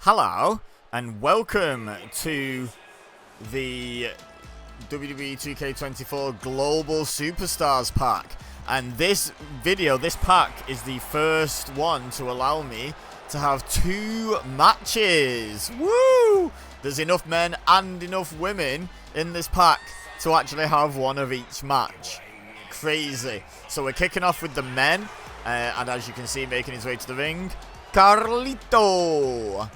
Hello, and welcome to the WWE 2K24 Global Superstars pack. And this pack is the first one to allow me to have 2 matches. Woo! There's enough men and enough women in this pack to actually have one of each match. Crazy. So we're kicking off with the men, and as you can see, making his way to the ring, Carlito.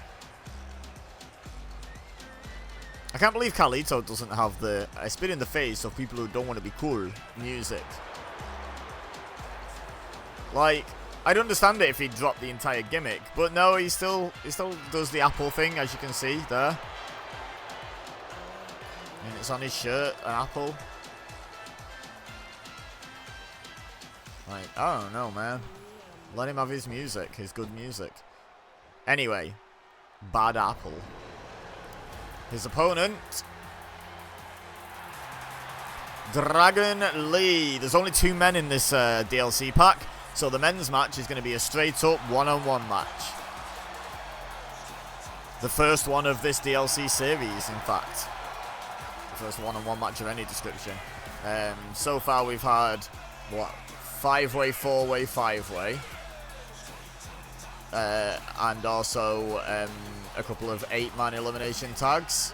I can't believe Carlito doesn't have the I spit in the face of people who don't want to be cool music. Like, I'd understand it if he dropped the entire gimmick, but no, he still does the apple thing, as you can see there. And it's on his shirt, an apple. Like, I don't know, man. Let him have his music, his good music. Anyway, bad apple. His opponent, Dragon Lee. There's only 2 men in this DLC pack, so the men's match is going to be a straight-up one-on-one match. The first one of this DLC series, in fact. The first one-on-one match of any description. So far we've had, what, 5-way, 4-way, 5-way. And also a couple of 8-man elimination tags.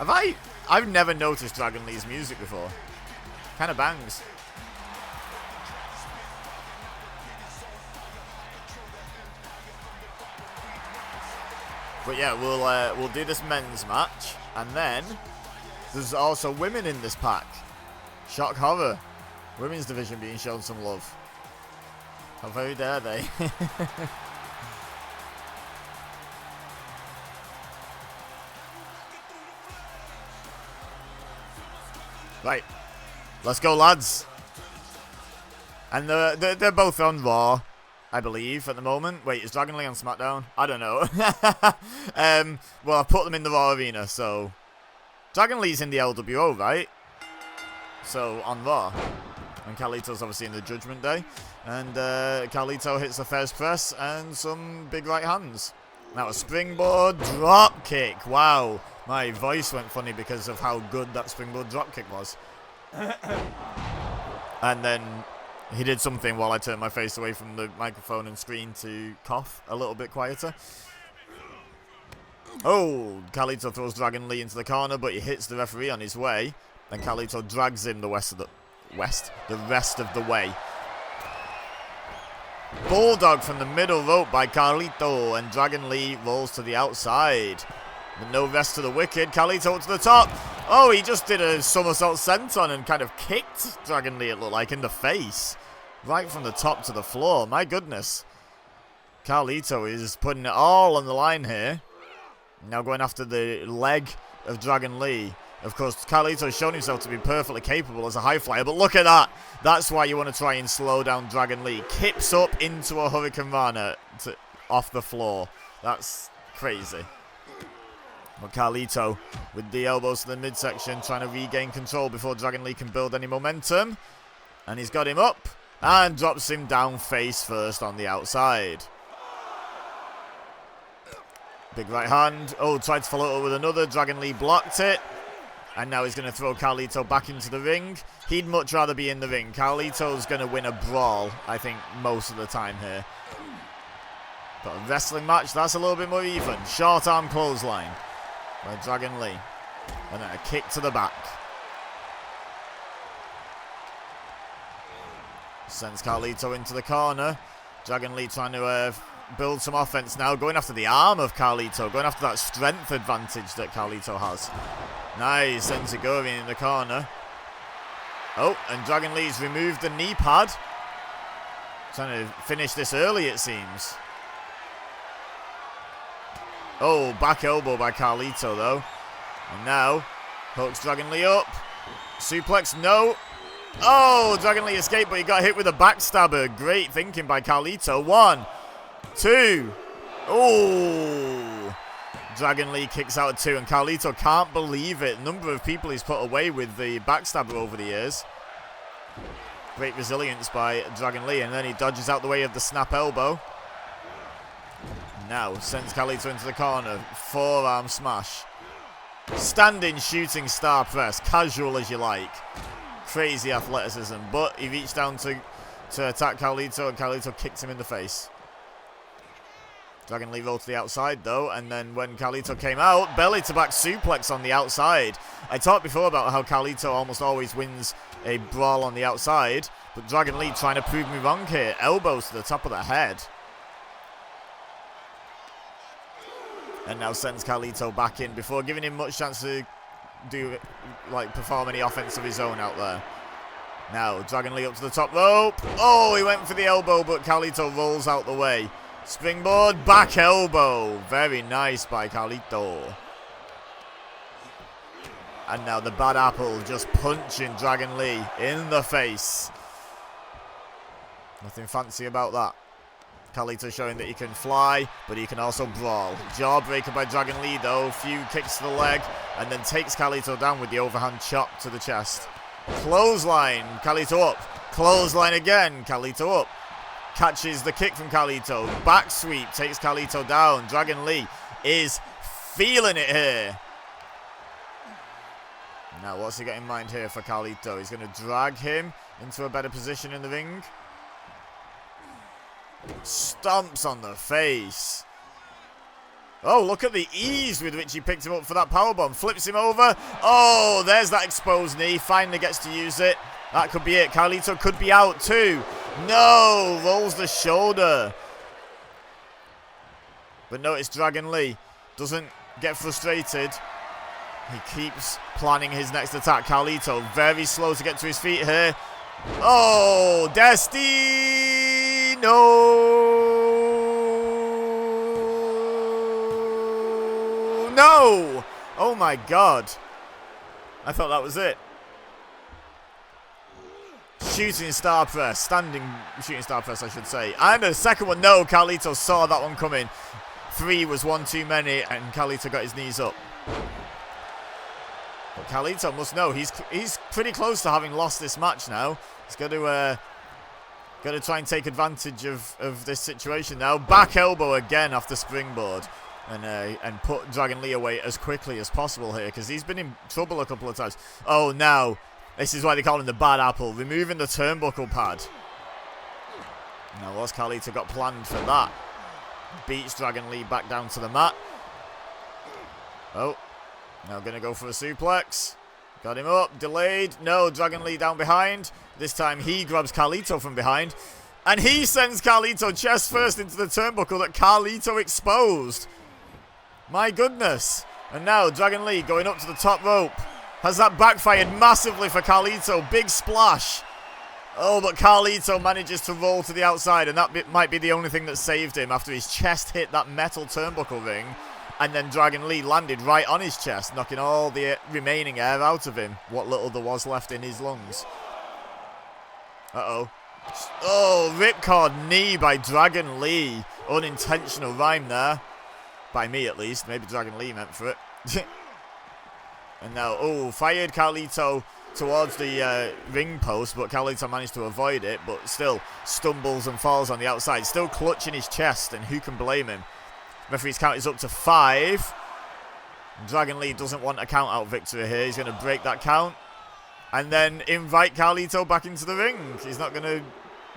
I've never noticed Dragon Lee's music before. Kind of bangs. But yeah, we'll do this men's match, and then there's also women in this pack. Shock horror. Women's division being shown some love. How very dare they? Right. Let's go, lads. And they're both on Raw, I believe, at the moment. Wait, is Dragon Lee on SmackDown? I don't know. Well, I've put them in the Raw arena, so... Dragon Lee's in the LWO, right? So, on Raw. And Carlito's obviously in the Judgment Day. And Carlito hits the first press and some big right hands. Now a springboard drop kick. Wow. My voice went funny because of how good that springboard drop kick was. And then he did something while I turned my face away from the microphone and screen to cough a little bit quieter. Oh, Carlito throws Dragon Lee into the corner, but he hits the referee on his way. Then Carlito drags him the rest of the way. Bulldog from the middle rope by Carlito, and Dragon Lee rolls to the outside. But no rest to the wicked. Carlito up to the top. Oh, he just did a somersault senton and kind of kicked Dragon Lee, it looked like, in the face. Right from the top to the floor. My goodness. Carlito is putting it all on the line here. Now going after the leg of Dragon Lee. Of course, Carlito's shown himself to be perfectly capable as a high flyer, but look at that. That's why you want to try and slow down Dragon Lee. Kips up into a Hurricane Rana off the floor. That's crazy. But Carlito with the elbows to the midsection, trying to regain control before Dragon Lee can build any momentum. And he's got him up and drops him down face first on the outside. Big right hand. Oh, tried to follow it up with another. Dragon Lee blocked it. And now he's going to throw Carlito back into the ring. He'd much rather be in the ring. Carlito's going to win a brawl, I think, most of the time here. But a wrestling match, that's a little bit more even. Short arm clothesline by Dragon Lee. And then a kick to the back. Sends Carlito into the corner. Dragon Lee trying to build some offense now. Going after the arm of Carlito. Going after that strength advantage that Carlito has. Nice, sends Igorian in the corner. Oh, and Dragon Lee's removed the knee pad. Trying to finish this early, it seems. Oh, back elbow by Carlito, though. And now, hooks Dragon Lee up. Suplex, no. Oh, Dragon Lee escaped, but he got hit with a backstabber. Great thinking by Carlito. 1, 2. Oh. Dragon Lee kicks out at 2, and Carlito can't believe it. Number of people he's put away with the backstabber over the years. Great resilience by Dragon Lee, and then he dodges out the way of the snap elbow. Now sends Carlito into the corner. Forearm smash. Standing shooting star press. Casual as you like. Crazy athleticism. But he reached down to attack Carlito, and Carlito kicked him in the face. Dragon Lee rolled to the outside though, and then when Carlito came out, belly to back suplex on the outside. I talked before about how Carlito almost always wins a brawl on the outside, but Dragon Lee trying to prove me wrong here. Elbows to the top of the head. And now sends Carlito back in before giving him much chance to perform any offense of his own out there. Now Dragon Lee up to the top rope. Oh, he went for the elbow, but Carlito rolls out the way. Springboard, back elbow. Very nice by Carlito. And now the bad apple just punching Dragon Lee in the face. Nothing fancy about that. Carlito showing that he can fly, but he can also brawl. Jawbreaker by Dragon Lee though. Few kicks to the leg, and then takes Carlito down with the overhand chop to the chest. Clothesline, Carlito up. Clothesline again, Carlito up. Catches the kick from Carlito. Back sweep takes Carlito down. Dragon Lee is feeling it here. Now what's he got in mind here for Carlito? He's going to drag him into a better position in the ring. Stomps on the face. Oh, look at the ease with which he picked him up for that powerbomb. Flips him over. Oh, there's that exposed knee. Finally gets to use it. That could be it. Carlito could be out too. No, rolls the shoulder. But notice Dragon Lee doesn't get frustrated. He keeps planning his next attack. Carlito very slow to get to his feet here. Oh, No! Oh my god. I thought that was it. Shooting star press. Standing shooting star press, I should say. And a second one. No, Carlito saw that one coming. 3 was one too many, and Carlito got his knees up. But Carlito must know he's pretty close to having lost this match now. He's got to try and take advantage of this situation now. Back elbow again off the springboard. And put Dragon Lee away as quickly as possible here, because he's been in trouble a couple of times. Oh, now, this is why they call him the bad apple. Removing the turnbuckle pad. Now, what's Carlito got planned for that? Beats Dragon Lee back down to the mat. Oh, now going to go for a suplex. Got him up, delayed. No, Dragon Lee down behind. This time he grabs Carlito from behind. And he sends Carlito chest first into the turnbuckle that Carlito exposed. My goodness. And now Dragon Lee going up to the top rope. Has that backfired massively for Carlito? Big splash. Oh, but Carlito manages to roll to the outside, and that might be the only thing that saved him after his chest hit that metal turnbuckle ring. And then Dragon Lee landed right on his chest, knocking all the remaining air out of him. What little there was left in his lungs. Uh-oh. Oh, ripcord knee by Dragon Lee. Unintentional rhyme there. By me, at least. Maybe Dragon Lee meant for it. And now, oh, fired Carlito towards the ring post, but Carlito managed to avoid it, but still stumbles and falls on the outside. Still clutching his chest, and who can blame him? Referee's count is up to 5. Dragon Lee doesn't want a count-out victory here. He's going to break that count and then invite Carlito back into the ring. He's not going to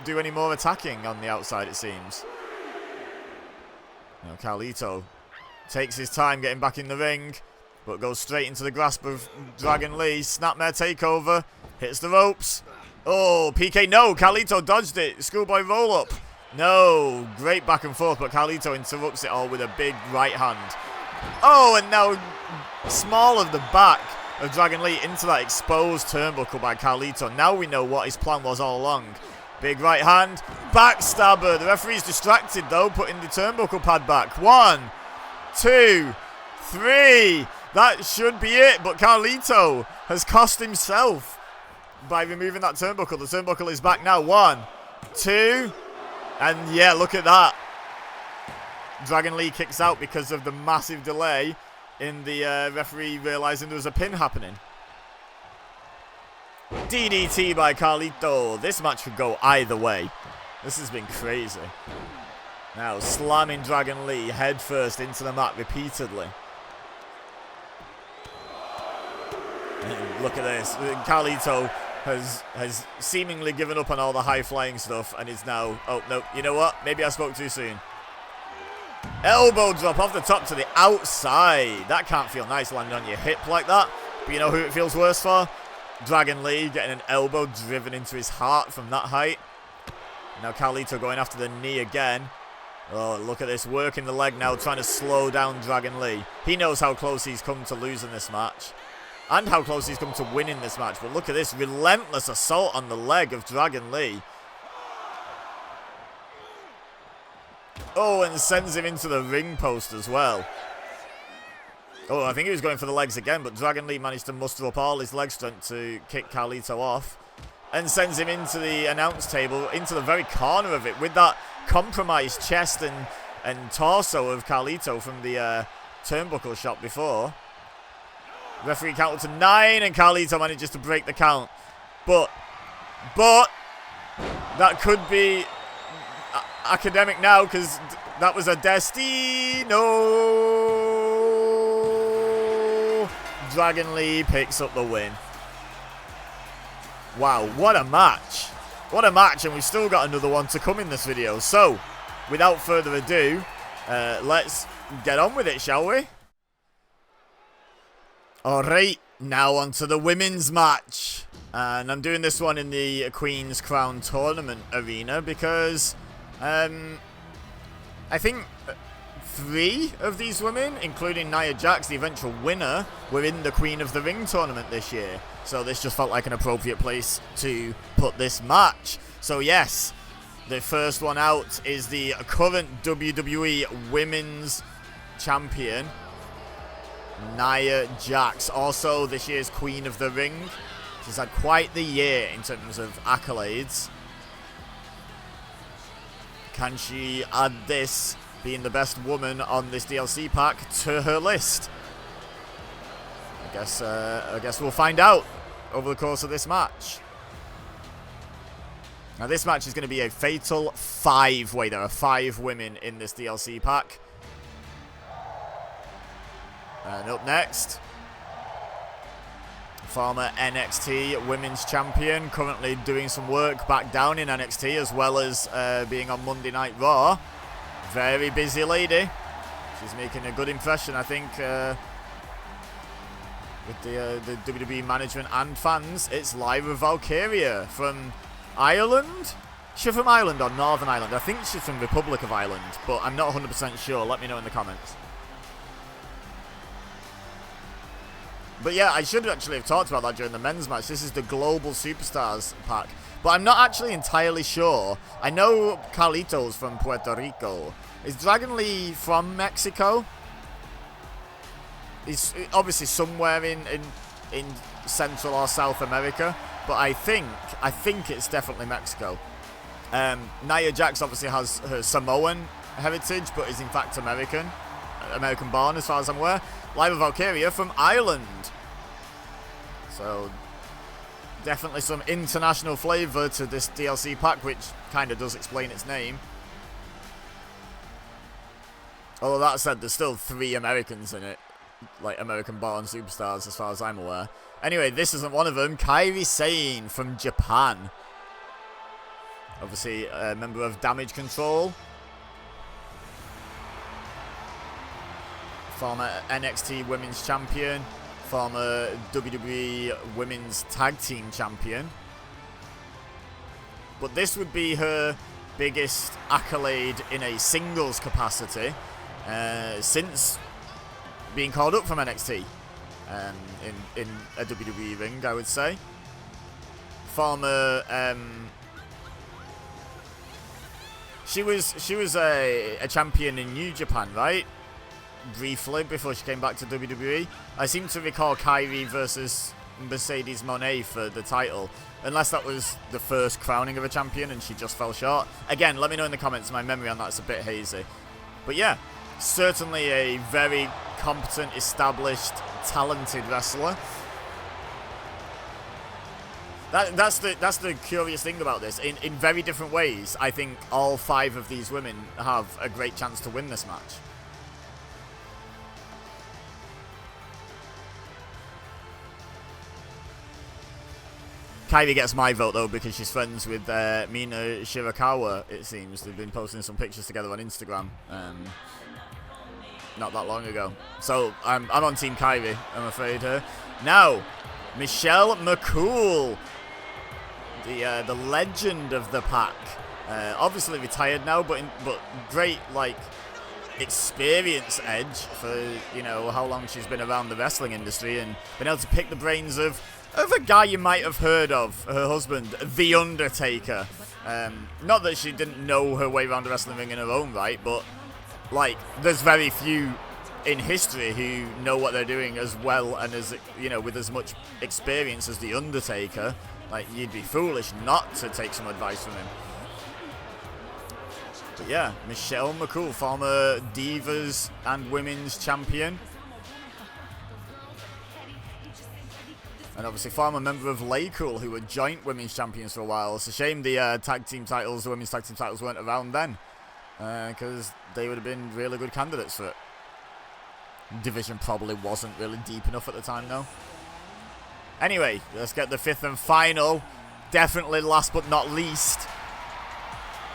do any more attacking on the outside, it seems. Now Carlito takes his time getting back in the ring, but goes straight into the grasp of Dragon Lee. Snapmare takeover. Hits the ropes. Oh, PK, no. Carlito dodged it. Schoolboy roll-up. No. Great back and forth, but Carlito interrupts it all with a big right hand. Oh, and now small of the back of Dragon Lee into that exposed turnbuckle by Carlito. Now we know what his plan was all along. Big right hand. Backstabber. The referee's distracted, though, putting the turnbuckle pad back. 1, 2, 3. That should be it, but Carlito has cost himself by removing that turnbuckle. The turnbuckle is back now. 1, 2, and yeah, look at that. Dragon Lee kicks out because of the massive delay in the referee realizing there was a pin happening. DDT by Carlito. This match could go either way. This has been crazy. Now slamming Dragon Lee headfirst into the mat repeatedly. And look at this. Carlito has seemingly given up on all the high-flying stuff and is now... Oh, no. You know what? Maybe I spoke too soon. Elbow drop off the top to the outside. That can't feel nice landing on your hip like that. But you know who it feels worse for? Dragon Lee getting an elbow driven into his heart from that height. Now Carlito going after the knee again. Oh, look at this. Working the leg now, trying to slow down Dragon Lee. He knows how close he's come to losing this match. And how close he's come to winning this match. But look at this relentless assault on the leg of Dragon Lee. Oh, and sends him into the ring post as well. Oh, I think he was going for the legs again, but Dragon Lee managed to muster up all his leg strength to kick Carlito off. And sends him into the announce table, into the very corner of it, with that compromised chest and torso of Carlito from the turnbuckle shot before. Referee counted to 9, and Carlito manages to break the count. But that could be academic now, because that was a Destino. Dragon Lee picks up the win. Wow, what a match. What a match, and we've still got another one to come in this video. So, without further ado, let's get on with it, shall we? Alright, now on to the women's match. And I'm doing this one in the Queen's Crown Tournament arena because I think 3 of these women, including Nia Jax, the eventual winner, were in the Queen of the Ring tournament this year. So this just felt like an appropriate place to put this match. So yes, the first one out is the current WWE Women's Champion, Nia Jax. Also this year's Queen of the Ring. She's had quite the year in terms of accolades. Can she add this, being the best woman on this DLC pack, to her list? I guess we'll find out over the course of this match. Now this match is going to be a fatal 5-way. There are 5 women in this DLC pack. And up next, former NXT Women's Champion, currently doing some work back down in NXT as well as being on Monday Night Raw. Very busy lady. She's making a good impression, I think, with the WWE management and fans. It's Lyra Valkyria from Ireland? Is she from Ireland or Northern Ireland? I think she's from Republic of Ireland, but I'm not 100% sure. Let me know in the comments. But yeah, I should actually have talked about that during the men's match. This is the Global Superstars pack. But I'm not actually entirely sure. I know Carlito's from Puerto Rico. Is Dragon Lee from Mexico? He's obviously somewhere in Central or South America. But I think it's definitely Mexico. Nia Jax obviously has her Samoan heritage, but is in fact American born as far as I'm aware. Lyra Valkyria from Ireland. So definitely some international flavour to this DLC pack, which kind of does explain its name. Although that said, there's still 3 Americans in it, like American-born superstars as far as I'm aware. Anyway, this isn't one of them. Kairi Sane from Japan. Obviously a member of Damage Control. Former NXT Women's Champion. Former WWE Women's Tag Team Champion. But this would be her biggest accolade in a singles capacity since being called up from NXT in a WWE ring, I would say. Former she was a champion in New Japan, right? Briefly before she came back to WWE. I seem to recall Kairi versus Mercedes Moné for the title, unless that was the first crowning of a champion and she just fell short. Again, let me know in the comments. My memory on that's a bit hazy. But yeah, certainly a very competent, established, talented wrestler. That's the curious thing about this. In very different ways, I think all 5 of these women have a great chance to win this match. Kairi gets my vote, though, because she's friends with Mina Shirakawa, it seems. They've been posting some pictures together on Instagram not that long ago. So, I'm on Team Kairi, I'm afraid. Now, Michelle McCool, the legend of the pack. Obviously retired now, but great, like, experience edge for, you know, how long she's been around the wrestling industry and been able to pick the brains of a guy you might have heard of, her husband, The Undertaker. Not that she didn't know her way around the wrestling ring in her own right, but, like, there's very few in history who know what they're doing as well and as, you know, with as much experience as The Undertaker. Like, you'd be foolish not to take some advice from him. But yeah, Michelle McCool, former Divas and Women's Champion. And obviously former member of Laycool, who were joint Women's Champions for a while. It's a shame the the Women's Tag Team titles weren't around then. Because they would have been really good candidates for it. Division probably wasn't really deep enough at the time, though. Anyway, let's get the 5th and final, definitely last but not least,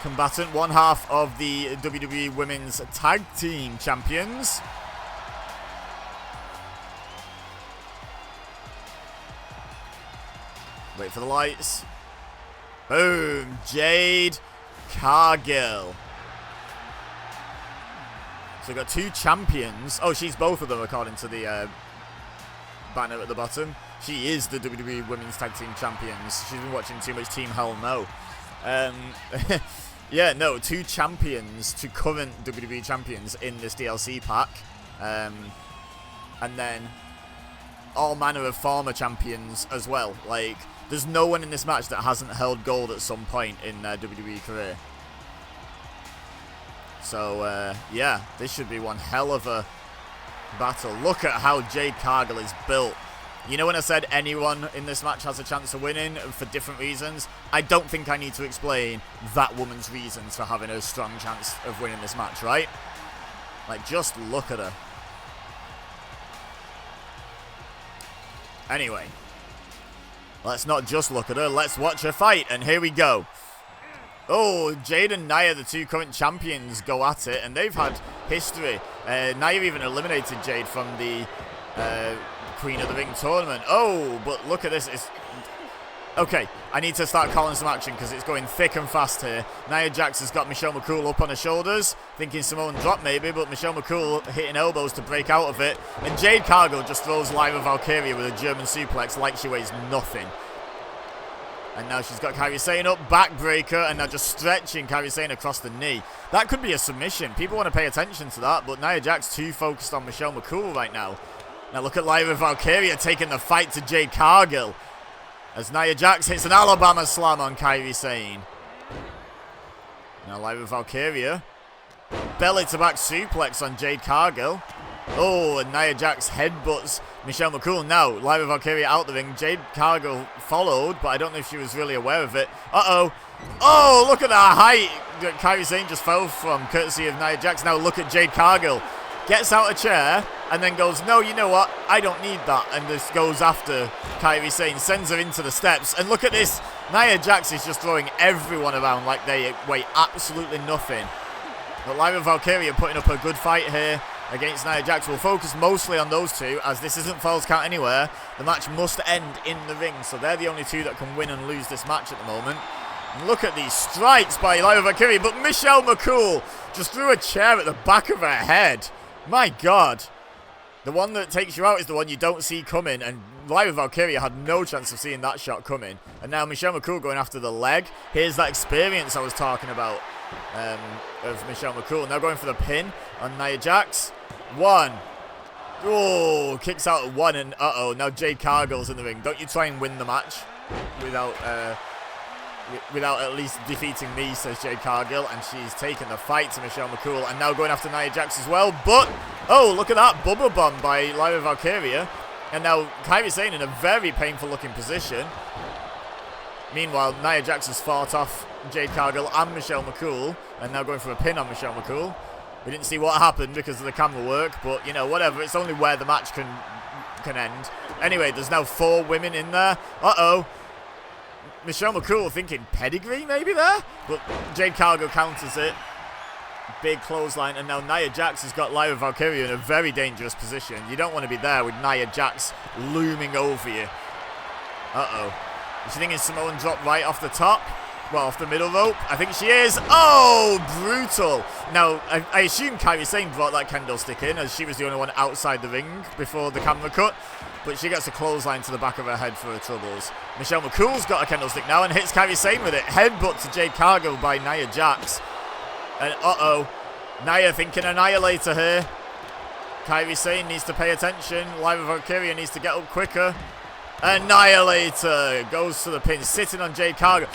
combatant, one half of the WWE Women's Tag Team Champions. Wait for the lights. Boom, Jade Cargill. So we've got 2 champions. Oh, she's both of them according to the banner at the bottom. She is the WWE Women's Tag Team Champions. She's been watching too much Team Hell No. Yeah, no, 2 champions, 2 current WWE champions in this DLC pack. And then all manner of former champions as well. Like, there's no one in this match that hasn't held gold at some point in their WWE career. So, yeah, this should be one hell of a battle. Look at how Jade Cargill is built. You know when I said anyone in this match has a chance of winning for different reasons? I don't think I need to explain that woman's reasons for having a strong chance of winning this match, right? Like, just look at her. Anyway, let's not just look at her, let's watch her fight, and here we go. Oh, Jade and Nia, the 2 current champions, go at it, and they've had history. Nia even eliminated Jade from the Queen of the Ring tournament. Oh, but look at this. Okay, I need to start calling some action because it's going thick and fast here. Nia Jax has got Michelle McCool up on her shoulders, thinking Samoan drop maybe, but Michelle McCool hitting elbows to break out of it. And Jade Cargill just throws Lyra Valkyria with a German suplex like she weighs nothing. And now she's got Kairi Sane up, backbreaker, and now just stretching Kairi Sane across the knee. That could be a submission. People want to pay attention to that, but Nia Jax too focused on Michelle McCool right now. Now look at Lyra Valkyria taking the fight to Jade Cargill. As Nia Jax hits an Alabama slam on Kairi Sane. Now Lyra Valkyria. Belly to back suplex on Jade Cargill. Oh, and Nia Jax headbutts Michelle McCool. Now, Lyra Valkyria out the ring. Jade Cargill followed, but I don't know if she was really aware of it. Uh-oh. Oh, look at that height that Kairi Sane just fell from, courtesy of Nia Jax. Now look at Jade Cargill. Gets out a chair and then goes, no, you know what? I don't need that. And just goes after Kairi Sane, sends her into the steps. And look at this. Nia Jax is just throwing everyone around like they weigh absolutely nothing. But Lyra Valkyria putting up a good fight here against Nia Jax. We'll focus mostly on those 2, as this isn't Falls Count Anywhere. The match must end in the ring, so they're the only 2 that can win and lose this match at the moment. And look at these strikes by Lyra Valkyria, but Michelle McCool just threw a chair at the back of her head. My God. The one that takes you out is the one you don't see coming, and Lyra Valkyria had no chance of seeing that shot coming. And now Michelle McCool going after the leg. Here's that experience I was talking about of Michelle McCool. Now going for the pin on Nia Jax. 1. Oh, kicks out at 1, and uh-oh, now Jade Cargill's in the ring. Don't you try and win the match without at least defeating me, says Jade Cargill, and she's taken the fight to Michelle McCool, and now going after Nia Jax as well, but, oh, look at that, Bubba Bomb by Lyra Valkyria, and now Kairi Sane in a very painful looking position. Meanwhile, Nia Jax has fought off Jade Cargill and Michelle McCool, and now going for a pin on Michelle McCool. We didn't see what happened because of the camera work, but, you know, whatever. It's only where the match can end. Anyway, there's now 4 women in there. Uh-oh. Michelle McCool thinking pedigree maybe there, but Jade Cargill counters it. Big clothesline, and now Nia Jax has got Lyra Valkyria in a very dangerous position. You don't want to be there with Nia Jax looming over you. Uh-oh. Is she thinking Samoan drop right off the top? Well, off the middle rope? I think she is. Oh, brutal. Now, I assume Kairi Sane brought that kendo stick in, as she was the only one outside the ring before the camera cut. But she gets a clothesline to the back of her head for her troubles. Michelle McCool's got a kendo stick now and hits Kairi Sane with it. Headbutt to Jade Cargill by Nia Jax. And uh-oh, Nia thinking Annihilator here. Kairi Sane needs to pay attention. Lyra Valkyria needs to get up quicker. Annihilator goes to the pin, sitting on Jade Cargill.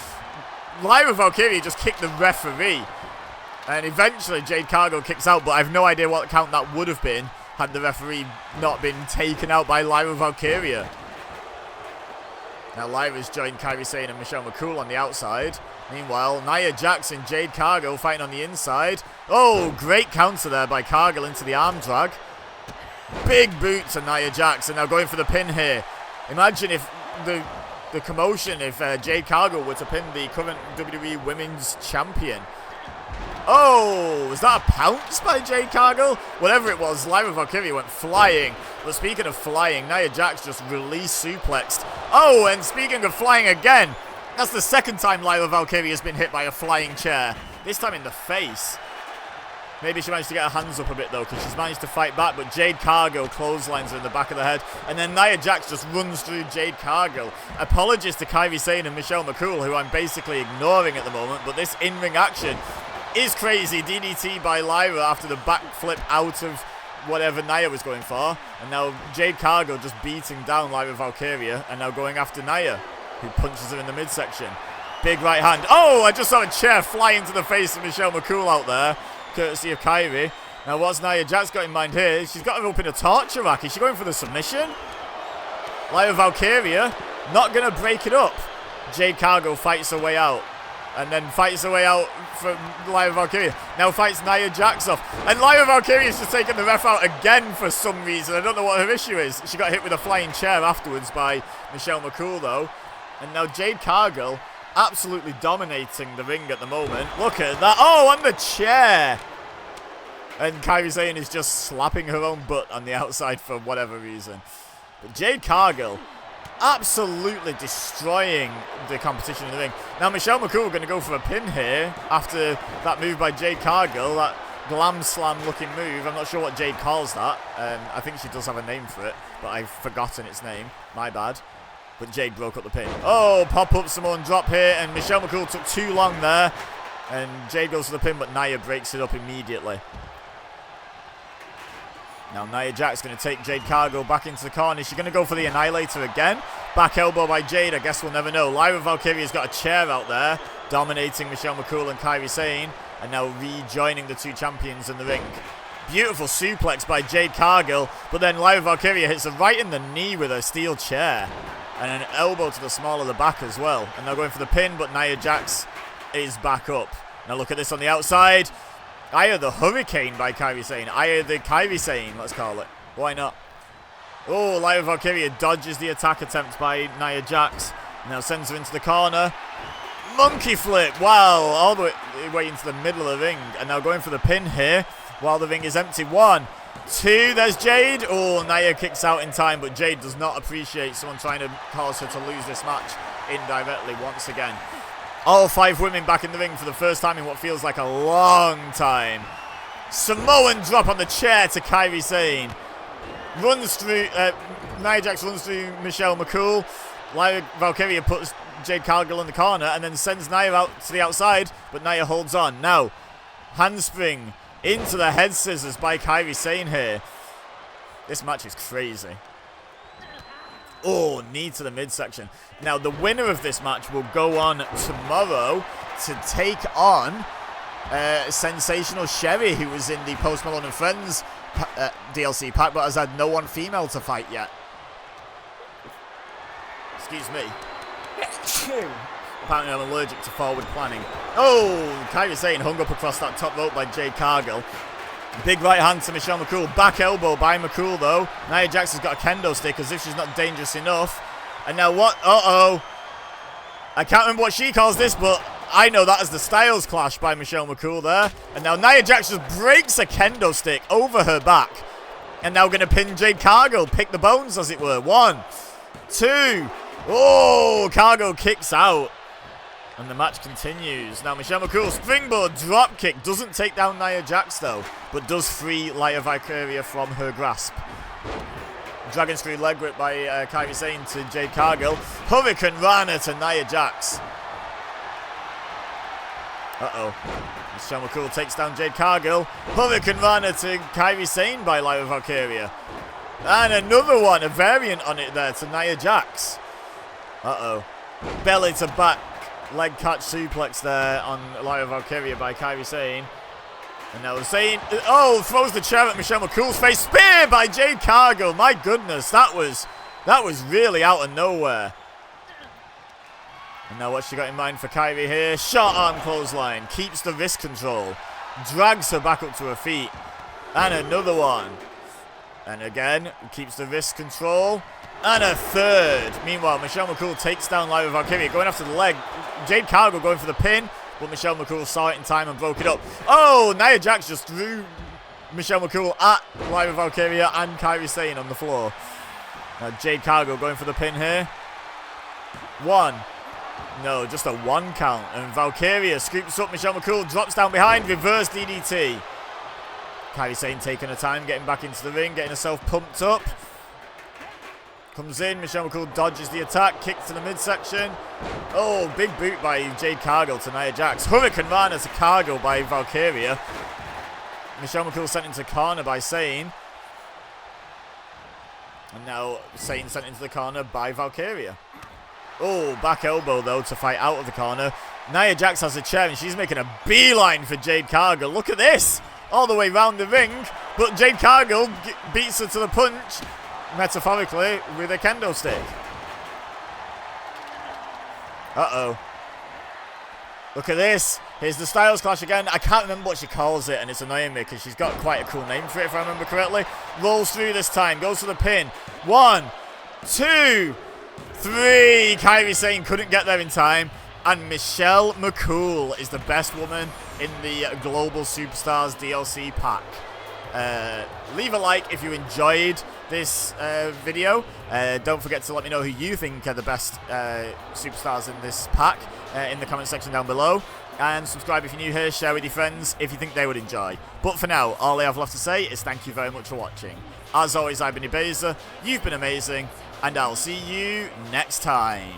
Lyra Valkyria just kicked the referee. And eventually Jade Cargill kicks out, but I have no idea what count that would have been had the referee not been taken out by Lyra Valkyria. Now Lyra's joined Kairi Sane and Michelle McCool on the outside. Meanwhile, Nia Jax and Jade Cargill fighting on the inside. Oh, great counter there by Cargill into the arm drag. Big boot to Nia Jax, and now going for the pin here. Imagine if the commotion if Jade Cargill were to pin the current WWE Women's Champion. Oh, was that a pounce by Jade Cargill? Whatever it was, Lyra Valkyria went flying. But speaking of flying, Nia Jax just release suplexed. Oh, and speaking of flying again, that's the second time Lyra Valkyria has been hit by a flying chair. This time in the face. Maybe she managed to get her hands up a bit though, because she's managed to fight back, but Jade Cargill clotheslines her in the back of the head, and then Nia Jax just runs through Jade Cargill. Apologies to Kairi Sane and Michelle McCool, who I'm basically ignoring at the moment, but this in-ring action is crazy. DDT by Lyra after the backflip out of whatever Nia was going for, and now Jade Cargill just beating down Lyra Valkyria, and now going after Nia, who punches her in the midsection. Big right hand. Oh, I just saw a chair fly into the face of Michelle McCool out there, courtesy of Kairi. Now what's Nia Jax got in mind here? She's got her up in a torture rack. Is she going for the submission? Lyra Valkyria not going to break it up. Jade Cargill fights her way out. And then fights her way out from Lyra Valkyria. Now fights Nia Jax off. And Lyra Valkyria's just taken the ref out again for some reason. I don't know what her issue is. She got hit with a flying chair afterwards by Michelle McCool though. And now Jade Cargill absolutely dominating the ring at the moment. Look at that. Oh, on the chair. And Kairi Sane is just slapping her own butt on the outside for whatever reason. But Jade Cargill absolutely destroying the competition in the ring. Now Michelle McCool going to go for a pin here after that move by Jade Cargill, that glam slam looking move. I'm not sure what Jade calls that. I think she does have a name for it, but I've forgotten its name. My bad. But Jade broke up the pin. Oh, pop-up Samoan drop here, and Michelle McCool took too long there. And Jade goes for the pin, but Nia breaks it up immediately. Now Nia Jax going to take Jade Cargill back into the corner. Is she going to go for the Annihilator again? Back elbow by Jade, I guess we'll never know. Lyra Valkyria's got a chair out there, dominating Michelle McCool and Kairi Sane, and now rejoining the two champions in the ring. Beautiful suplex by Jade Cargill, but then Lyra Valkyria hits her right in the knee with a steel chair. And an elbow to the small of the back as well. And they're going for the pin, but Nia Jax is back up. Now look at this on the outside. Aya the Hurricane by Kairi Sane. Aya the Kairi Sane, let's call it. Why not? Oh, Lyra Valkyria dodges the attack attempt by Nia Jax. Now sends her into the corner. Monkey flip. Wow, all the way into the middle of the ring. And now going for the pin here while the ring is empty. 1, 2, there's Jade. Oh, Nia kicks out in time, but Jade does not appreciate someone trying to cause her to lose this match indirectly once again. All 5 women back in the ring for the first time in what feels like a long time. Samoan drop on the chair to Kairi Sane. Runs through, Nia Jax runs through Michelle McCool. Lyra Valkyria puts Jade Cargill in the corner and then sends Nia out to the outside, but Nia holds on. Now, handspring into the head scissors by Kairi Sane here. This match is crazy. Oh, knee to the midsection. Now, the winner of this match will go on tomorrow to take on Sensational Sherry, who was in the Post Malone and Friends DLC pack, but has had no one female to fight yet. Excuse me. Apparently I'm allergic to forward planning. Oh, Kairi Sane hung up across that top rope by Jade Cargill. Big right hand to Michelle McCool. Back elbow by McCool, though. Nia Jax has got a kendo stick as if she's not dangerous enough. And now what? Uh-oh. I can't remember what she calls this, but I know that as the Styles Clash by Michelle McCool there. And now Nia Jax just breaks a kendo stick over her back. And now going to pin Jade Cargill. Pick the bones, as it were. 1, 2. Oh, Cargill kicks out. And the match continues. Now Michelle McCool, springboard drop kick. Doesn't take down Nia Jax, though, but does free Lyra Valkyria from her grasp. Dragon Screw leg whip by Kairi Sane to Jade Cargill. Hurricane Rana to Nia Jax. Uh-oh. Michelle McCool takes down Jade Cargill. Hurricane Rana to Kairi Sane by Lyra Valkyria. And another one, a variant on it there to Nia Jax. Uh-oh. Belly to back. Leg catch suplex there on Lyra Valkyria by Kairi Sane. And now Sane, oh, throws the chair at Michelle McCool's face. Spear by Jade Cargill. My goodness, that was really out of nowhere. And now what's she got in mind for Kairi here? Short arm clothesline. Keeps the wrist control. Drags her back up to her feet. And another one. And again, keeps the wrist control. And a third. Meanwhile, Michelle McCool takes down Lyra Valkyria, going after the leg. Jade Cargill going for the pin, but Michelle McCool saw it in time and broke it up. Oh, Nia Jax just threw Michelle McCool at Lyra Valkyria and Kairi Sane on the floor. Now Jade Cargill going for the pin here. 1. No, just a 1 count. And Valkyria scoops up Michelle McCool, drops down behind, reverse DDT. Kairi Sane taking her time, getting back into the ring, getting herself pumped up. Comes in, Michelle McCool dodges the attack, kicks to the midsection. Oh, big boot by Jade Cargill to Nia Jax. Hurricane Rana to Cargill by Valkyria. Michelle McCool sent into corner by Sane. And now Sane sent into the corner by Valkyria. Oh, back elbow though to fight out of the corner. Nia Jax has a chair and she's making a beeline for Jade Cargill. Look at this! All the way round the ring. But Jade Cargill beats her to the punch. Metaphorically, with a kendo stick. Uh-oh. Look at this. Here's the Styles Clash again. I can't remember what she calls it, and it's annoying me because she's got quite a cool name for it, if I remember correctly. Rolls through this time. Goes for the pin. 1, 2, 3. Kairi Sane couldn't get there in time. And Michelle McCool is the best woman in the Global Superstars DLC pack. Leave a like if you enjoyed this video. Don't forget to let me know who you think are the best superstars in this pack in the comment section down below. And subscribe if you're new here, share with your friends if you think they would enjoy. But for now, all I have left to say is thank you very much for watching. As always, I've been Ibeza, you've been amazing, and I'll see you next time.